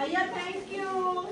Aya, thank you.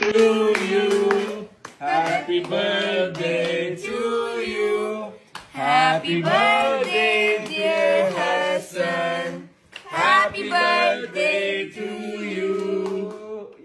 to you, happy birthday to you, happy birthday dear Hassan, happy birthday to you.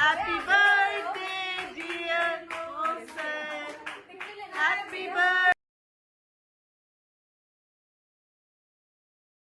Happy birthday.